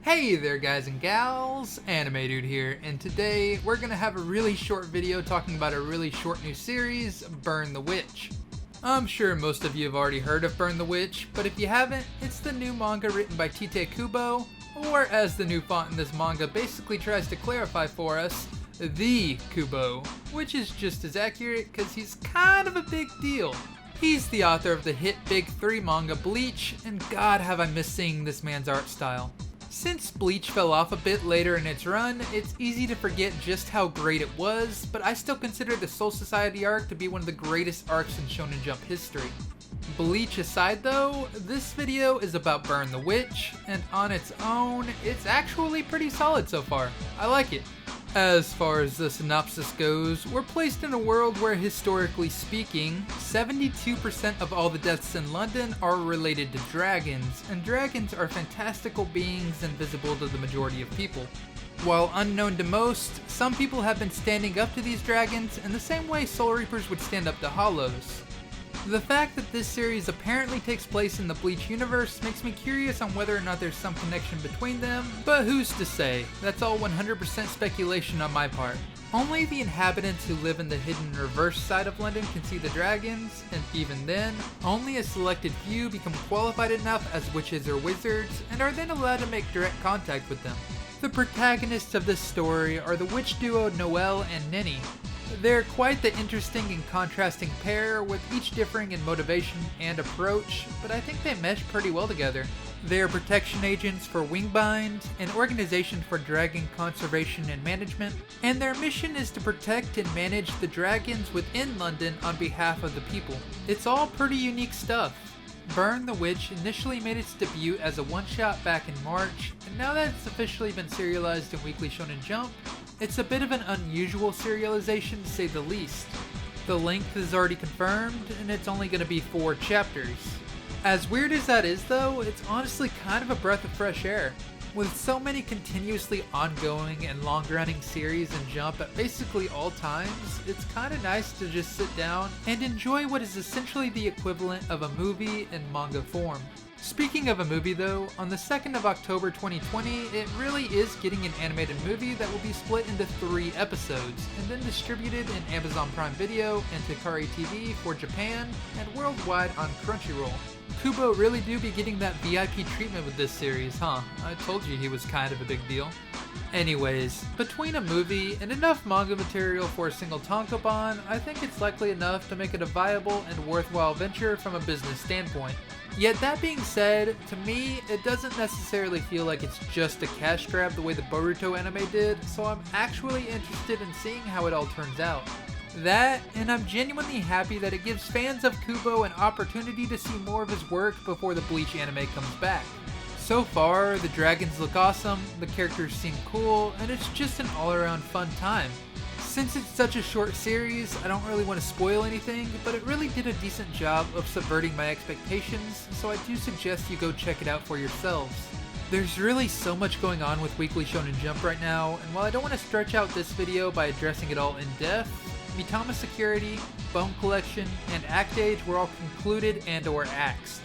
Hey there guys and gals, Anime Dude here, and today we're gonna have a really short video talking about a really short new series, Burn the Witch. I'm sure most of you have already heard of Burn the Witch, but if you haven't, it's the new manga written by Tite Kubo, or as the new font in this manga basically tries to clarify for us, the Kubo, which is just as accurate because he's kind of a big deal. He's the author of the hit Big 3 manga Bleach, and god have I missed seeing this man's art style. Since Bleach fell off a bit later in its run, it's easy to forget just how great it was, but I still consider the Soul Society arc to be one of the greatest arcs in Shonen Jump history. Bleach aside though, this video is about Burn the Witch, and on its own, it's actually pretty solid so far. I like it. As far as the synopsis goes, we're placed in a world where, historically speaking, 72% of all the deaths in London are related to dragons, and dragons are fantastical beings invisible to the majority of people. While unknown to most, some people have been standing up to these dragons in the same way Soul Reapers would stand up to Hollows. The fact that this series apparently takes place in the Bleach universe makes me curious on whether or not there's some connection between them, but who's to say? That's all 100% speculation on my part. Only the inhabitants who live in the hidden reverse side of London can see the dragons, and even then, only a selected few become qualified enough as witches or wizards, and are then allowed to make direct contact with them. The protagonists of this story are the witch duo Noelle and Nenny. They're quite the interesting and contrasting pair, with each differing in motivation and approach, but I think they mesh pretty well together. They are protection agents for Wingbind, an organization for dragon conservation and management, and their mission is to protect and manage the dragons within London on behalf of the people. It's all pretty unique stuff. Burn the Witch initially made its debut as a one-shot back in March, and now that it's officially been serialized in Weekly Shonen Jump, it's a bit of an unusual serialization to say the least. The length is already confirmed, and it's only going to be 4 chapters. As weird as that is though, it's honestly kind of a breath of fresh air. With so many continuously ongoing and long-running series in Jump at basically all times, it's kinda nice to just sit down and enjoy what is essentially the equivalent of a movie in manga form. Speaking of a movie though, on the 2nd of October 2020, it really is getting an animated movie that will be split into 3 episodes, and then distributed in Amazon Prime Video and Hikari TV for Japan, and worldwide on Crunchyroll. Kubo really do be getting that VIP treatment with this series, huh? I told you he was kind of a big deal. Anyways, between a movie and enough manga material for a single tankobon, I think it's likely enough to make it a viable and worthwhile venture from a business standpoint. Yet that being said, to me, it doesn't necessarily feel like it's just a cash grab the way the Boruto anime did, so I'm actually interested in seeing how it all turns out. That, and I'm genuinely happy that it gives fans of Kubo an opportunity to see more of his work before the Bleach anime comes back. So far, the dragons look awesome, the characters seem cool, and it's just an all-around fun time. Since it's such a short series, I don't really want to spoil anything, but it really did a decent job of subverting my expectations, so I do suggest you go check it out for yourselves. There's really so much going on with Weekly Shonen Jump right now, and while I don't want to stretch out this video by addressing it all in depth, Mitama Security, Bone Collection, and Act Age were all concluded and or axed.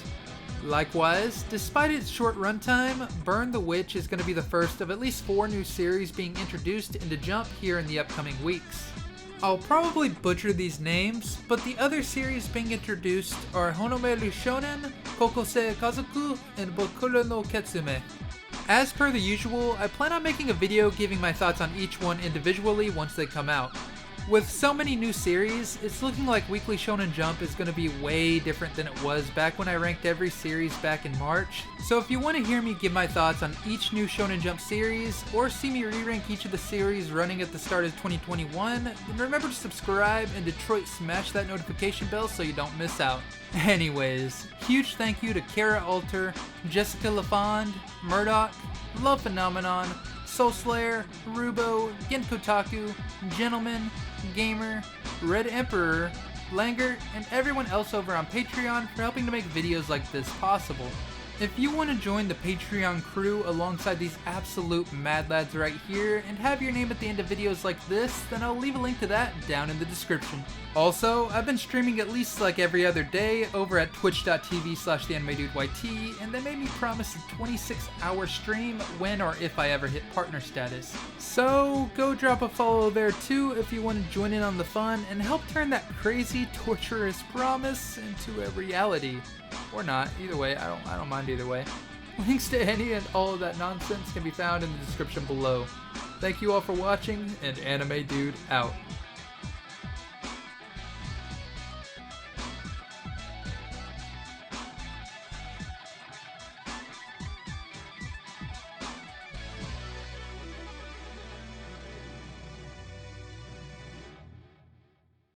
Likewise, despite its short runtime, Burn the Witch is going to be the first of at least 4 new series being introduced into Jump here in the upcoming weeks. I'll probably butcher these names, but the other series being introduced are Honomeru Shonen, Kokosei Kazoku, and Bokuro no Ketsume. As per the usual, I plan on making a video giving my thoughts on each one individually once they come out. With so many new series, it's looking like Weekly Shonen Jump is going to be way different than it was back when I ranked every series back in March. So if you want to hear me give my thoughts on each new Shonen Jump series, or see me re-rank each of the series running at the start of 2021, then remember to subscribe and Detroit smash that notification bell so you don't miss out. Anyways, huge thank you to Kara Alter, Jessica LaFond, Murdoch, Love Phenomenon, Soul Slayer, Rubo, Genkotaku, Gentleman, Gamer, Red Emperor, Langer, and everyone else over on Patreon for helping to make videos like this possible. If you want to join the Patreon crew alongside these absolute mad lads right here and have your name at the end of videos like this, then I'll leave a link to that down in the description. Also, I've been streaming at least like every other day over at twitch.tv/theanimedudeYT, and they made me promise a 26-hour stream when or if I ever hit partner status. So go drop a follow there too if you want to join in on the fun and help turn that crazy, torturous promise into a reality. Or not, either way, I don't mind either way. Links to any and all of that nonsense can be found in the description below. Thank you all for watching, and Anime Dude out.